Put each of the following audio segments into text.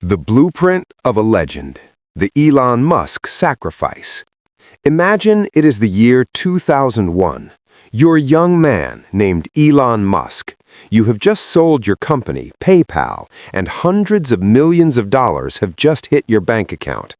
The blueprint of a legend, the Elon Musk sacrifice. Imagine it is the year 2001. You're a young man named Elon Musk. You have just sold your company, PayPal, and hundreds of millions of dollars have just hit your bank account.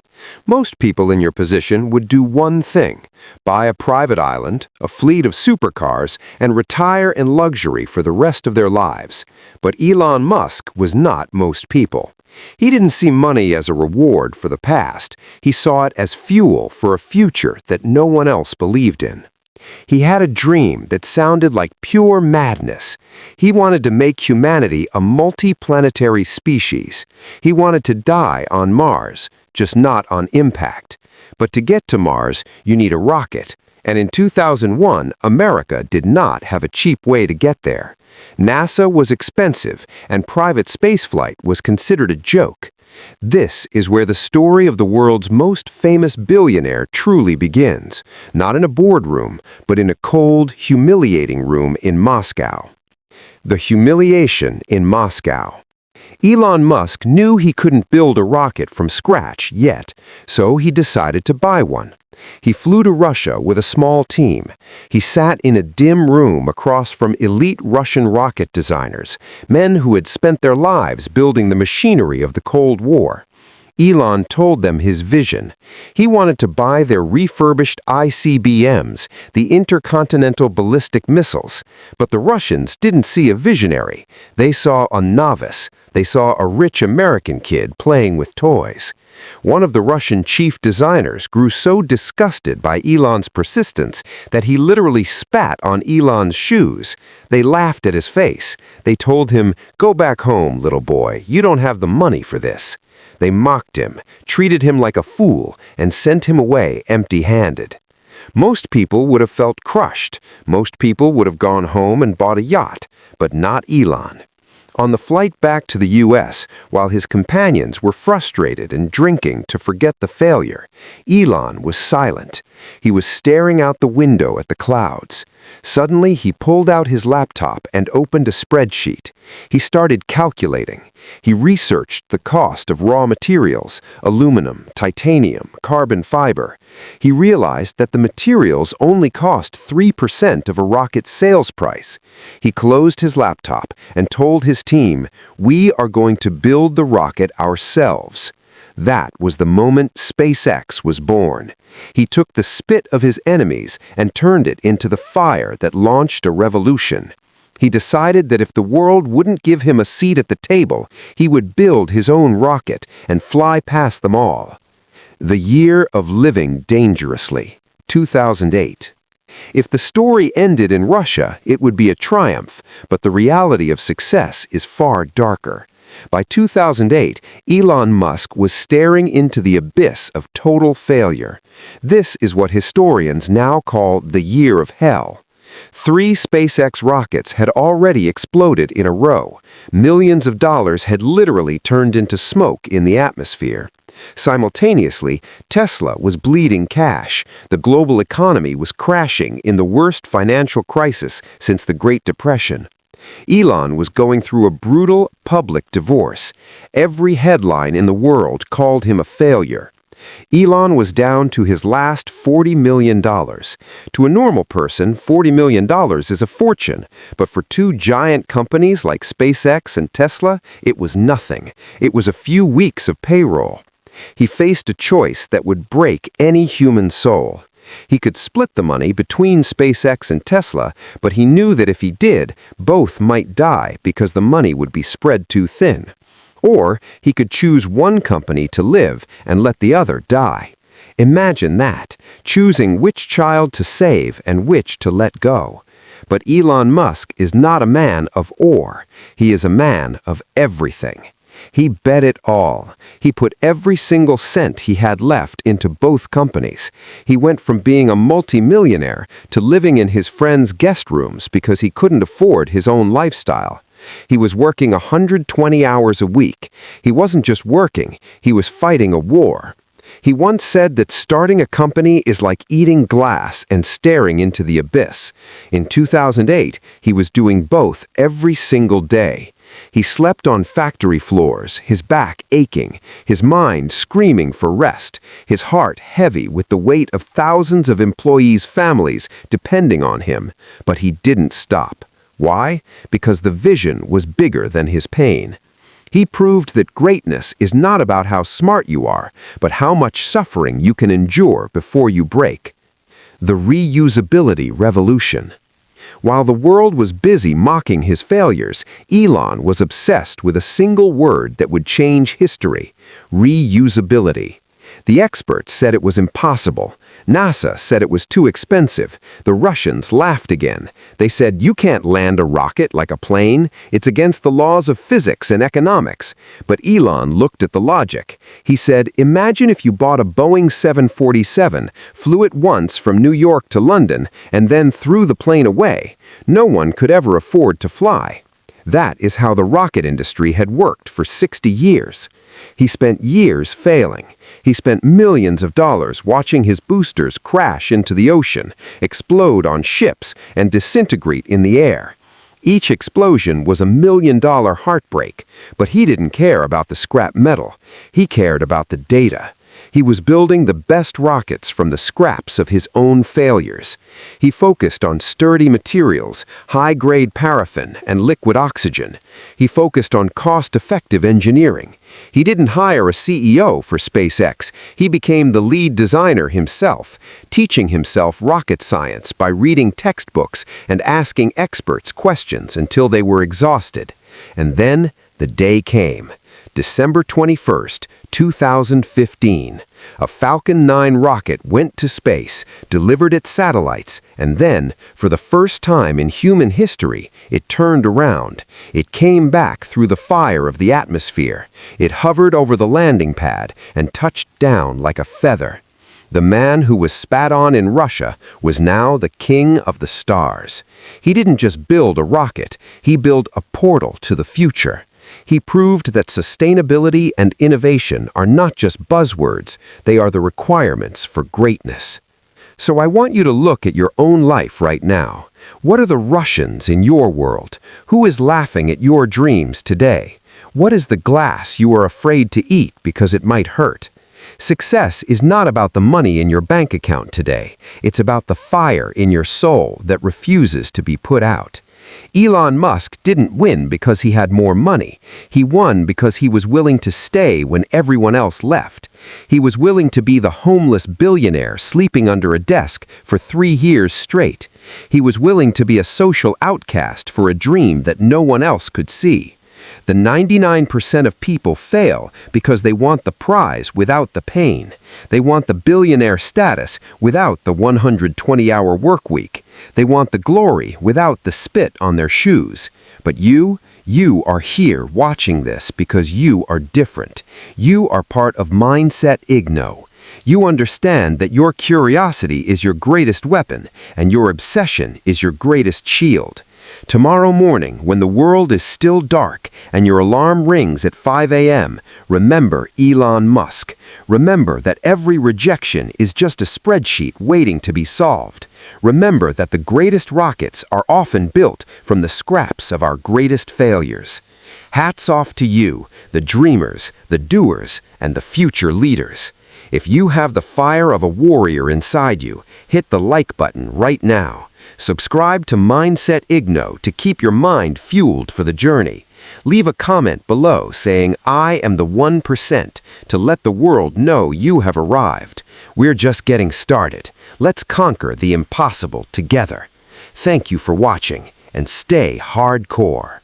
Most people in your position would do one thing: buy a private island, a fleet of supercars, and retire in luxury for the rest of their lives. But Elon Musk was not most people. He didn't see money as a reward for the past. He saw it as fuel for a future that no one else believed in. He had a dream that sounded like pure madness. He wanted to make humanity a multi-planetary species. He wanted to die on Mars, just not on impact. But to get to Mars, you need a rocket. And in 2001, America did not have a cheap way to get there. NASA was expensive, and private spaceflight was considered a joke. This is where the story of the world's most famous billionaire truly begins, not in a boardroom, but in a cold, humiliating room in Moscow. The humiliation in Moscow. Elon Musk knew he couldn't build a rocket from scratch yet, so he decided to buy one. He flew to Russia with a small team. He sat in a dim room across from elite Russian rocket designers, men who had spent their lives building the machinery of the Cold War. Elon told them his vision. He wanted to buy their refurbished ICBMs, the intercontinental ballistic missiles. But the Russians didn't see a visionary. They saw a novice. They saw a rich American kid playing with toys. One of the Russian chief designers grew so disgusted by Elon's persistence that he literally spat on Elon's shoes. They laughed at his face. They told him, "Go back home, little boy. You don't have the money for this." They mocked him, treated him like a fool, and sent him away empty-handed. Most people would have felt crushed. Most people would have gone home and bought a yacht, but not Elon. On the flight back to the U.S., while his companions were frustrated and drinking to forget the failure, Elon was silent. He was staring out the window at the clouds. Suddenly, he pulled out his laptop and opened a spreadsheet. He started calculating. He researched the cost of raw materials, aluminum, titanium, carbon fiber. He realized that the materials only cost 3% of a rocket's sales price. He closed his laptop and told his team, "We are going to build the rocket ourselves." That was the moment SpaceX was born. He took the spit of his enemies and turned it into the fire that launched a revolution. He decided that if the world wouldn't give him a seat at the table, he would build his own rocket and fly past them all. The year of living dangerously, 2008. If the story ended in Russia, it would be a triumph, but the reality of success is far darker. By 2008, Elon Musk was staring into the abyss of total failure. This is what historians now call the year of hell. 3 SpaceX rockets had already exploded in a row. Millions of dollars had literally turned into smoke in the atmosphere. Simultaneously, Tesla was bleeding cash. The global economy was crashing in the worst financial crisis since the Great Depression. Elon was going through a brutal public divorce. Every headline in the world called him a failure. Elon was down to his last $40 million. To a normal person, $40 million is a fortune, but for 2 giant companies like SpaceX and Tesla, it was nothing. It was a few weeks of payroll. He faced a choice that would break any human soul. He could split the money between SpaceX and Tesla, but he knew that if he did, both might die because the money would be spread too thin. Or he could choose one company to live and let the other die. Imagine that, choosing which child to save and which to let go. But Elon Musk is not a man of or. He is a man of everything. He bet it all. He put every single cent he had left into both companies. He went from being a multimillionaire to living in his friends' guest rooms because he couldn't afford his own lifestyle. He was working 120 hours a week. He wasn't just working, he was fighting a war. He once said that starting a company is like eating glass and staring into the abyss. In 2008, he was doing both every single day. He slept on factory floors, his back aching, his mind screaming for rest, his heart heavy with the weight of thousands of employees' families depending on him. But he didn't stop. Why? Because the vision was bigger than his pain. He proved that greatness is not about how smart you are, but how much suffering you can endure before you break. The reusability revolution. While the world was busy mocking his failures, Elon was obsessed with a single word that would change history: reusability. The experts said it was impossible. NASA said it was too expensive. The Russians laughed again. They said, "You can't land a rocket like a plane. It's against the laws of physics and economics." But Elon looked at the logic. He said, "Imagine if you bought a Boeing 747, flew it once from New York to London, and then threw the plane away. No one could ever afford to fly." That is how the rocket industry had worked for 60 years. He spent years failing. He spent millions of dollars watching his boosters crash into the ocean, explode on ships, and disintegrate in the air. Each explosion was $1 million heartbreak, but he didn't care about the scrap metal. He cared about the data. He was building the best rockets from the scraps of his own failures. He focused on sturdy materials, high-grade paraffin, and liquid oxygen. He focused on cost-effective engineering. He didn't hire a CEO for SpaceX. He became the lead designer himself, teaching himself rocket science by reading textbooks and asking experts questions until they were exhausted. And then the day came. December 21st, 2015. A Falcon 9 rocket went to space, delivered its satellites, and then, for the first time in human history, it turned around. It came back through the fire of the atmosphere. It hovered over the landing pad and touched down like a feather. The man who was spat on in Russia was now the king of the stars. He didn't just build a rocket, he built a portal to the future. He proved that sustainability and innovation are not just buzzwords, they are the requirements for greatness. So I want you to look at your own life right now. What are the Russians in your world? Who is laughing at your dreams today? What is the glass you are afraid to eat because it might hurt? Success is not about the money in your bank account today. It's about the fire in your soul that refuses to be put out. Elon Musk didn't win because he had more money. He won because he was willing to stay when everyone else left. He was willing to be the homeless billionaire sleeping under a desk for 3 years straight. He was willing to be a social outcast for a dream that no one else could see. The 99% of people fail because they want the prize without the pain. They want the billionaire status without the 120-hour work week. They want the glory without the spit on their shoes. But you are here watching this because you are different. You are part of Mindset Ignho. You understand that your curiosity is your greatest weapon and your obsession is your greatest shield. Tomorrow morning, when the world is still dark and your alarm rings at 5 a.m., remember Elon Musk. Remember that every rejection is just a spreadsheet waiting to be solved. Remember that the greatest rockets are often built from the scraps of our greatest failures. Hats off to you, the dreamers, the doers, and the future leaders. If you have the fire of a warrior inside you, hit the like button right now. Subscribe to Mindset Ignho to keep your mind fueled for the journey. Leave a comment below saying, "I am the 1%," to let the world know you have arrived. We're just getting started. Let's conquer the impossible together. Thank you for watching, and stay hardcore.